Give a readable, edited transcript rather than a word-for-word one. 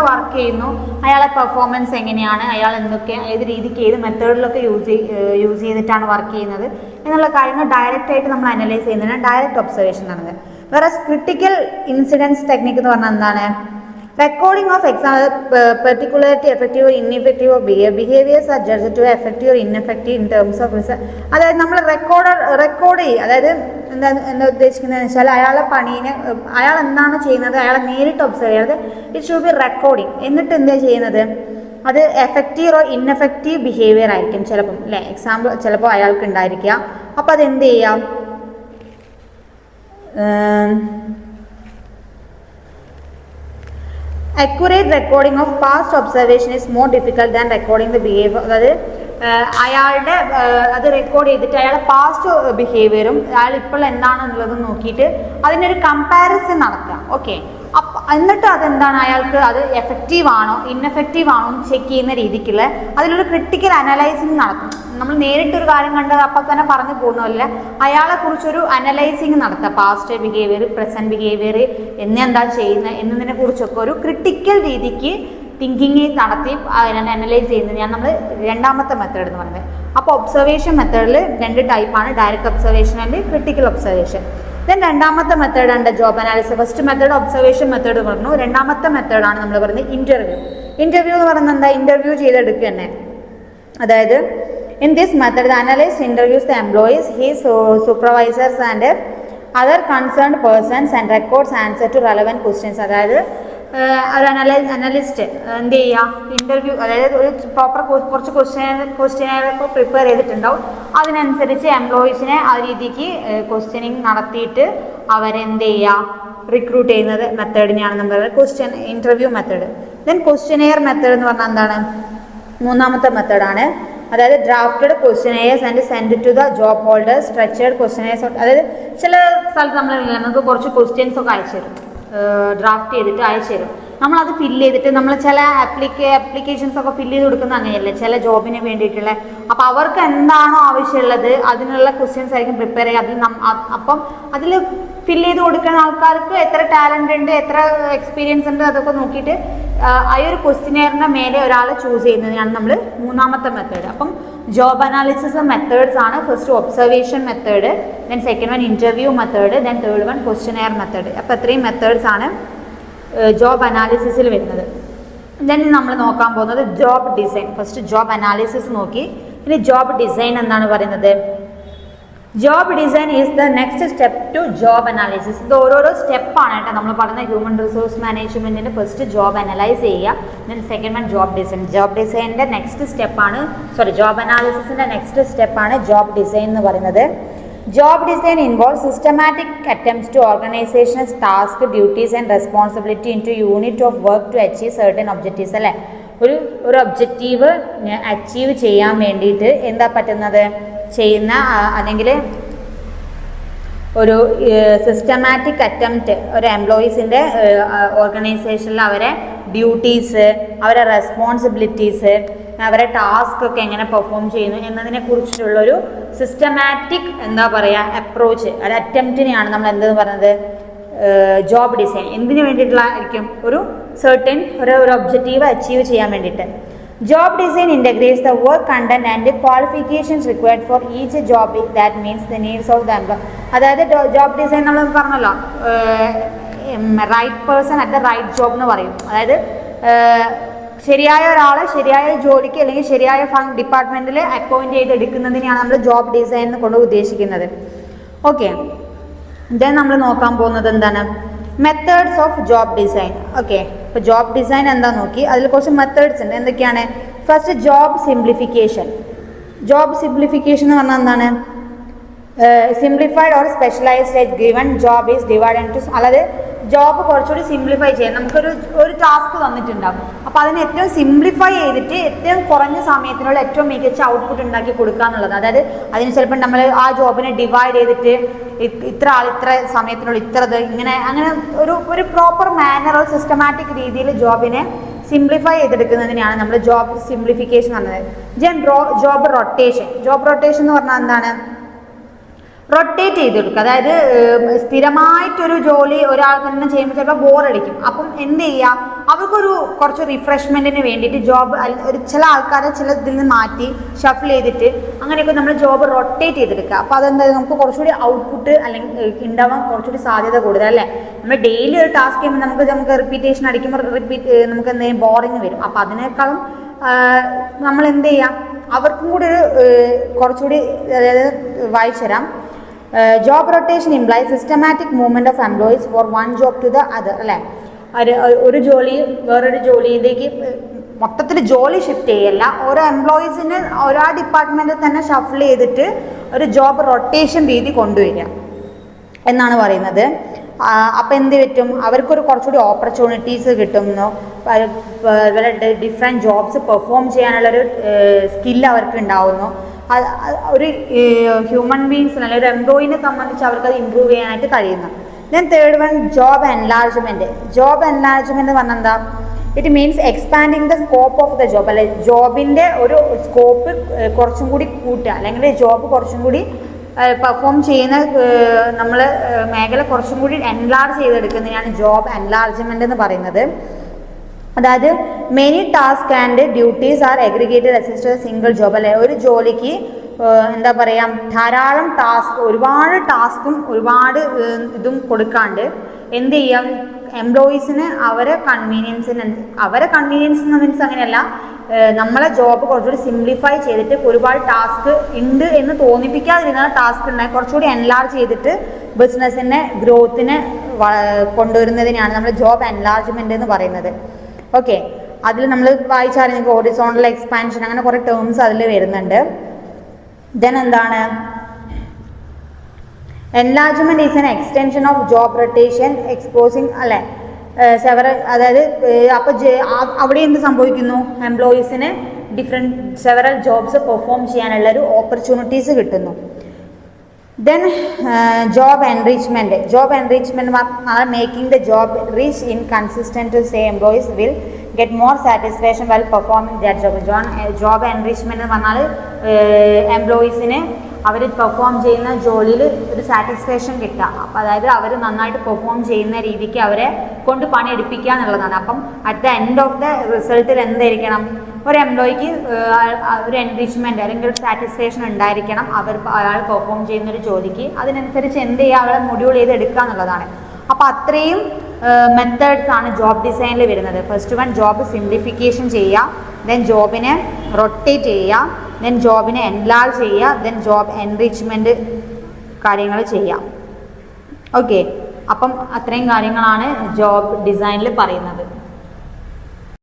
Work ചെയ്യുന്നു, അയാളെ performance എങ്ങനെയാണ്, അയാൾ എന്തൊക്കെ ഏത് രീതിക്ക് ഏത് മെത്തേഡിലൊക്കെ യൂസ് ചെയ്തിട്ടാണ് വർക്ക് ചെയ്യുന്നത് എന്നുള്ള കാര്യങ്ങൾ ഡയറക്റ്റ് ആയിട്ട് നമ്മൾ അനലൈസ് ചെയ്യുന്നതിനാണ് ഡയറക്റ്റ് ഒബ്സർവേഷൻ നടന്നത്. വേറെ ക്രിട്ടിക്കൽ ഇൻസിഡൻസ് ടെക്നിക്ക് എന്ന് പറഞ്ഞാൽ എന്താണ്? Recording of example particularity effective or ineffective of behaviours are judge to effective or ineffective in terms of result. അതായത് നമ്മൾ റെക്കോർഡ് ചെയ്യുക, അതായത് എന്താ ഉദ്ദേശിക്കുന്നതെന്ന് വെച്ചാൽ അയാളെ പണീനെ അയാൾ എന്താണ് ചെയ്യുന്നത് അയാളെ നേരിട്ട് ഒബ്സർവ് ചെയ്യുന്നത്. It should be recording. എന്നിട്ട് എന്താ ചെയ്യുന്നത്? അത് എഫക്റ്റീവ് ഓർ ഇൻഎഫക്റ്റീവ് ബിഹേവിയർ ആയിരിക്കും ചിലപ്പം, അല്ലേ? എക്സാമ്പിൾ ചിലപ്പോൾ അയാൾക്ക് ഉണ്ടായിരിക്കുക. അപ്പോൾ അതെന്ത് ചെയ്യാം? Accurate recording of past observation is more difficult than recording the behaviour. അതായത് അയാളുടെ അത് റെക്കോർഡ് ചെയ്തിട്ട് അയാളുടെ പാസ്റ്റ് ബിഹേവിയറും അയാൾ ഇപ്പോൾ എന്താണെന്നുള്ളത് നോക്കിയിട്ട് അതിനൊരു കമ്പാരിസൺ നടത്തുക. ഓക്കെ, എന്നിട്ട് അതെന്താണ് അയാൾക്ക് അത് എഫക്റ്റീവ് ആണോ ഇൻഎഫക്റ്റീവ് ആണോ എന്ന് ചെക്ക് ചെയ്യുന്ന രീതിക്കുള്ള അതിലൊരു ക്രിട്ടിക്കൽ അനലൈസിങ് നടത്തും. നമ്മൾ നേരിട്ടൊരു കാര്യം കണ്ടത് അപ്പം തന്നെ പറഞ്ഞു പോകുന്നതല്ല, അയാളെ കുറിച്ചൊരു അനലൈസിങ് നടത്തുക. പാസ്റ്റ് ബിഹേവിയർ, പ്രസന്റ് ബിഹേവിയർ എന്നെന്താ ചെയ്യുന്നത് എന്നതിനെ കുറിച്ചൊക്കെ ഒരു ക്രിട്ടിക്കൽ രീതിക്ക് തിങ്കിങ് നടത്തി അനലൈസ് ചെയ്യുന്നതിനാണ് നമ്മൾ രണ്ടാമത്തെ മെത്തേഡ് എന്ന് പറയുന്നത്. അപ്പോൾ ഒബ്സർവേഷൻ മെത്തേഡിൽ രണ്ട് ടൈപ്പാണ്, direct observation and critical observation. Then രണ്ടാമത്തെ മെത്തേഡാണ് job analysis. First method observation method പറഞ്ഞു. രണ്ടാമത്തെ മെത്തേഡാണ് നമ്മൾ പറയുന്നത് ഇൻ്റർവ്യൂ. ഇൻ്റർവ്യൂ എന്ന് പറയുന്നത് എന്താ? ഇൻ്റർവ്യൂ ചെയ്തെടുക്കുക തന്നെ. അതായത് in this method the analyst interviews the employees, his supervisors and other concerned persons and records answer to relevant questions. അതായത് ഒരു അനലിസ്റ്റ് എന്ത് ചെയ്യുക? ഇൻ്റർവ്യൂ, അതായത് ഒരു പ്രോപ്പർ കുറച്ച് ക്വസ്റ്റ്യനൊക്കെ പ്രിപ്പയർ ചെയ്തിട്ടുണ്ടാവും. അതിനനുസരിച്ച് എംപ്ലോയീസിനെ ആ രീതിക്ക് ക്വസ്റ്റ്യനിങ് നടത്തിയിട്ട് അവരെന്ത് ചെയ്യുക? റിക്രൂട്ട് ചെയ്യുന്നത് മെത്തേഡിനെയാണ് നമ്മൾ പറയുന്നത് interview method. Then questionnaire method എന്ന് പറഞ്ഞാൽ എന്താണ്? മൂന്നാമത്തെ മെത്തേഡാണ്. അതായത് drafted questionnaires and send to the job holders, structured questionnaires. അതായത് ചില സ്ഥലത്ത് നമുക്ക് കുറച്ച് ക്വസ്റ്റ്യൻസ് ഒക്കെ അയച്ചു തരും, ഡ്രാഫ്റ്റ് ചെയ്തിട്ട് അയച്ചു തരും. നമ്മളത് ഫില്ല് ചെയ്തിട്ട് നമ്മൾ ചില ആപ്ലിക്കേഷൻസ് ഒക്കെ ഫില്ല് ചെയ്ത് കൊടുക്കുന്ന അങ്ങനെയല്ലേ ചില ജോബിന് വേണ്ടിയിട്ടുള്ള. അപ്പോൾ അവർക്ക് എന്താണോ ആവശ്യമുള്ളത് അതിനുള്ള ക്വസ്റ്റ്യൻസ് ആയിരിക്കും പ്രിപ്പയർ ചെയ്യുക. അപ്പം അതിൽ ഫില്ല് ചെയ്ത് കൊടുക്കുന്ന ആൾക്കാർക്ക് എത്ര ടാലൻ്റ് ഉണ്ട്, എത്ര എക്സ്പീരിയൻസ് ഉണ്ട്, അതൊക്കെ നോക്കിയിട്ട് ആ ഒരു ക്വസ്റ്റ്യനെയറിൻ്റെ മേലെ ഒരാളെ ചൂസ് ചെയ്യുന്നതിനാണ് നമ്മൾ മൂന്നാമത്തെ മെത്തേഡ്. അപ്പം ജോബ് അനാലിസിസ് മെത്തേഡ്സ് ആണ്. First observation method, then second one interview method, then third one questionnaire method. അപ്പോൾ ഇത്രയും മെത്തേഡ്സ് ആണ് ജോബ് അനാലിസിസിൽ വരുന്നത്. ദെൻ നമ്മൾ നോക്കാൻ പോകുന്നത് job design. First job analysis നോക്കി, ഇനി ജോബ് ഡിസൈൻ എന്താണ് പറയുന്നത്? Job design is the next step to job analysis. ഇത് ഓരോരോ സ്റ്റെപ്പാണ് കേട്ടോ. നമ്മൾ പറയുന്ന ഹ്യൂമൻ റിസോഴ്സ് മാനേജ്മെൻറ്റിൻ്റെ ഫസ്റ്റ് ജോബ് അനലൈസ് ചെയ്യുക, then second one job design. Job ഡിസൈനിൻ്റെ നെക്സ്റ്റ് സ്റ്റെപ്പാണ് ജോബ് അനാലിസിസിൻ്റെ നെക്സ്റ്റ് സ്റ്റെപ്പാണ് ജോബ് ഡിസൈൻ എന്ന് പറയുന്നത്. Job design involve systematic attempts to organisations task duties and responsibility into unit of work to achieve certain objectives. അല്ലേ, ഒരു objective achieve ചെയ്യാൻ വേണ്ടിയിട്ട് എന്താ പറ്റുന്നത് ചെയ്യുന്ന അല്ലെങ്കിൽ ഒരു സിസ്റ്റമാറ്റിക് അറ്റംപ്റ്റ് ഒരു എംപ്ലോയീസിൻ്റെ ഓർഗനൈസേഷനിൽ അവരെ ഡ്യൂട്ടീസ്, അവരെ റെസ്പോൺസിബിലിറ്റീസ്, അവരെ ടാസ്ക് ഒക്കെ എങ്ങനെ പെർഫോം ചെയ്യുന്നു എന്നതിനെ കുറിച്ചിട്ടുള്ളൊരു സിസ്റ്റമാറ്റിക് എന്താ പറയുക അപ്രോച്ച്, ഒരു അറ്റംപ്റ്റിനെയാണ് നമ്മൾ എന്തെന്ന് പറയുന്നത് ജോബ് ഡിസൈൻ. എന്തിനു വേണ്ടിയിട്ടുള്ളതായിരിക്കും? ഒരു സെർട്ടൻ ഒരു ഒബ്ജക്റ്റീവ് അച്ചീവ് ചെയ്യാൻ വേണ്ടിയിട്ട്. Job design integrates the work content and the qualifications required for each job that meets the needs of the employee. അതായത് ജോബ് ഡിസൈൻ നമ്മൾ പറഞ്ഞല്ലോ, right person at the right job എന്ന് പറയും. അതായത് ശരിയായ ഒരാളെ ശരിയായ ജോലിക്ക് അല്ലെങ്കിൽ ശരിയായ ഡിപ്പാർട്ട്മെൻറ്റിൽ അപ്പോയിൻറ്റ് ചെയ്തെടുക്കുന്നതിനെയാണ് നമ്മൾ ജോബ് ഡിസൈൻ എന്ന് കൊണ്ട് ഉദ്ദേശിക്കുന്നത്. ഓക്കെ, ദെൻ നമ്മൾ നോക്കാൻ പോകുന്നത് എന്താണ്? Methods of job design. Okay, ഇപ്പോൾ ജോബ് ഡിസൈൻ എന്താ നോക്കി, അതിൽ കുറച്ച് മെത്തേഡ്സ് ഉണ്ട്. എന്തൊക്കെയാണ്? First job simplification. Job simplification എന്ന് പറഞ്ഞാൽ എന്താണ്? Simplified or specialised given job is divide into. അതായത് ജോബ് കുറച്ചുകൂടി സിംപ്ലിഫൈ ചെയ്യാൻ നമുക്കൊരു ടാസ്ക് തന്നിട്ടുണ്ടാകും. അപ്പോൾ അതിനെ ഏറ്റവും സിംപ്ലിഫൈ ചെയ്തിട്ട് ഏറ്റവും കുറഞ്ഞ സമയത്തിനുള്ള ഏറ്റവും മികച്ച ഔട്ട്പുട്ട് ഉണ്ടാക്കി കൊടുക്കുക എന്നുള്ളത്. അതായത് അതിന് ചിലപ്പോൾ നമ്മൾ ആ ജോബിനെ ഡിവൈഡ് ചെയ്തിട്ട് ഇത്ര ആൾ ഇത്ര സമയത്തിനുള്ള ഇത്രത് ഇങ്ങനെ അങ്ങനെ ഒരു പ്രോപ്പർ മാനർ ഒരു സിസ്റ്റമാറ്റിക് രീതിയിൽ ജോബിനെ സിംപ്ലിഫൈ ചെയ്തെടുക്കുന്നതിനെയാണ് നമ്മൾ ജോബ് സിംപ്ലിഫിക്കേഷൻ എന്ന് പറയുന്നത്. Job rotation. ജോബ് റൊട്ടേഷൻ എന്ന് പറഞ്ഞാൽ എന്താണ്? റൊട്ടേറ്റ് ചെയ്ത് കൊടുക്കുക. അതായത് സ്ഥിരമായിട്ടൊരു ജോലി ഒരാൾ തന്നെ ചെയ്യുമ്പോൾ ചിലപ്പോൾ ബോറടിക്കും. അപ്പം എന്ത് ചെയ്യുക, അവർക്കൊരു കുറച്ച് റിഫ്രഷ്മെൻറ്റിന് വേണ്ടിയിട്ട് ജോബ് ചില ആൾക്കാരെ ചില ഇതിൽ നിന്ന് മാറ്റി ഷഫിൾ ചെയ്തിട്ട് അങ്ങനെയൊക്കെ നമ്മൾ ജോബ് റൊട്ടേറ്റ് ചെയ്തെടുക്കുക. അപ്പോൾ അതെന്തായാലും നമുക്ക് കുറച്ചുകൂടി ഔട്ട്പുട്ട് അല്ലെങ്കിൽ ഉണ്ടാവാൻ കുറച്ചുകൂടി സാധ്യത കൂടുതൽ അല്ലേ. നമ്മൾ ഡെയിലി ഒരു ടാസ്ക് ചെയ്യുമ്പോൾ നമുക്ക് റിപ്പീറ്റേഷൻ അടിക്കുമ്പോൾ നമുക്ക് എന്തെങ്കിലും ബോറിങ് വരും. അപ്പോൾ അതിനേക്കാളും നമ്മൾ എന്ത് ചെയ്യാം, അവർക്കും കൂടി ഒരു കുറച്ചുകൂടി അതായത് വായിച്ചു തരാം. Job rotation implies systematic movement of employees for one job to the other അല്ലേ. ഒരു ജോലി വേറൊരു ജോലിയിലേക്ക് മൊത്തത്തിൽ ജോലി ഷിഫ്റ്റ് ചെയ്യല്ല, ഓരോ എംപ്ലോയീസിന് ഓരോ ഡിപ്പാർട്ട്മെൻറ്റിൽ തന്നെ ഷഫിൾ ചെയ്തിട്ട് ഒരു ജോബ് റൊട്ടേഷൻ രീതി കൊണ്ടുവരിക എന്നാണ് പറയുന്നത്. അപ്പം എന്ത് പറ്റും, അവർക്കൊരു കുറച്ചുകൂടി ഓപ്പർച്യൂണിറ്റീസ് കിട്ടുന്നു, ഡിഫറെൻറ്റ് ജോബ്സ് പെർഫോം ചെയ്യാനുള്ളൊരു സ്കില്ല് അവർക്ക് ഉണ്ടാവുന്നു. ഒരു ഹ്യൂമൻ ബീങ്സിന് അല്ലെങ്കിൽ ഒരു എംപ്ലോയിനെ സംബന്ധിച്ച് അവർക്കത് ഇമ്പ്രൂവ് ചെയ്യാനായിട്ട് കഴിയുന്നു. Then third one job enlargement. Job enlargement പറഞ്ഞാൽ എന്താ, it means expanding the scope of the job, അല്ലെ ജോബിൻ്റെ ഒരു സ്കോപ്പ് കുറച്ചും കൂടി കൂട്ടുക, അല്ലെങ്കിൽ ജോബ് കുറച്ചും കൂടി പെർഫോം ചെയ്യുന്ന നമ്മൾ മേഖല കുറച്ചും കൂടി എൻലാർജ് ചെയ്തെടുക്കുന്നതിനാണ് ജോബ് എൻലാർജ്മെൻ്റ് എന്ന് പറയുന്നത്. അതായത് many task and duties are aggregated assist single job അല്ലെ. ഒരു ജോലിക്ക് എന്താ പറയുക, ധാരാളം ടാസ്ക്, ഒരുപാട് ടാസ്കും ഒരുപാട് ഇതും കൊടുക്കാണ്ട് എന്ത് ചെയ്യാം, എംപ്ലോയീസിന് അവരെ കൺവീനിയൻസ് എന്ന് മീൻസ് അങ്ങനെയല്ല, നമ്മളെ ജോബ് കുറച്ചുകൂടി സിംപ്ലിഫൈ ചെയ്തിട്ട് ഒരുപാട് ടാസ്ക് ഉണ്ട് എന്ന് തോന്നിപ്പിക്കാതിരുന്ന ടാസ്ക് ഉണ്ടായി കുറച്ചുകൂടി എൻലാർജ് ചെയ്തിട്ട് ബിസിനസ്സിൻ്റെ ഗ്രോത്തിനെ കൊണ്ടുവരുന്നതിനാണ് നമ്മൾ ജോബ് എൻലാർജ്മെൻറ്റ് എന്ന് പറയുന്നത്. ഓക്കെ, അതിൽ നമ്മൾ വായിച്ചാൽ നിങ്ങൾക്ക് ഹൊറിസോണ്ടൽ എക്സ്പാൻഷൻ അങ്ങനെ കുറേ ടേംസ് അതിൽ വരുന്നുണ്ട്. ദെൻ എന്താണ്, enlargement is an extension of job rotation exposing അല്ലേ സെവറൽ. അതായത് അപ്പോൾ അവിടെ എന്ത് സംഭവിക്കുന്നു, എംപ്ലോയീസിന് സെവറൽ ജോബ്സ് പെർഫോം ചെയ്യാനുള്ളൊരു ഓപ്പർച്യൂണിറ്റീസ് കിട്ടുന്നു. Then job enrichment. Job enrichment making the job rich in consistent to say employees will get more satisfaction well performing that job. Job enrichment എന്ന് പറഞ്ഞാൽ എംപ്ലോയീസിന് അവർ പെർഫോം ചെയ്യുന്ന ജോലിയിൽ ഒരു സാറ്റിസ്ഫാക്ഷൻ കിട്ടുക. അപ്പോൾ അതായത് അവർ നന്നായിട്ട് പെർഫോം ചെയ്യുന്ന രീതിക്ക് അവരെ കൊണ്ട് പണിയെടുപ്പിക്കുക എന്നുള്ളതാണ്. അപ്പം at the end of the റിസൾട്ടിൽ എന്തായിരിക്കണം, ഒരു എംപ്ലോയിക്ക് ഒരു എൻറിച്ച്മെൻറ്റ് അല്ലെങ്കിൽ ഒരു സാറ്റിസ്ഫാക്ഷൻ ഉണ്ടായിരിക്കണം അയാൾ പെർഫോം ചെയ്യുന്നൊരു ജോലിക്ക്. അതിനനുസരിച്ച് എന്ത് ചെയ്യുക, അവളെ മൊഡ്യൂൾ ചെയ്ത് എടുക്കുക എന്നുള്ളതാണ്. അപ്പോൾ അത്രയും മെത്തേഡ്സ് ആണ് ജോബ് ഡിസൈനിൽ വരുന്നത്. ഫസ്റ്റ് വൺ ജോബ് സിംപ്ലിഫിക്കേഷൻ ചെയ്യുക, ദെൻ ജോബിനെ റൊട്ടേറ്റ് ചെയ്യുക, ദെൻ ജോബിനെ എൻലാർജ് ചെയ്യുക, ദെൻ ജോബ് എൻറിച്ച്മെൻറ്റ് കാര്യങ്ങൾ ചെയ്യാം. ഓക്കെ, അപ്പം അത്രയും കാര്യങ്ങളാണ് ജോബ് ഡിസൈനിൽ പറയുന്നത്.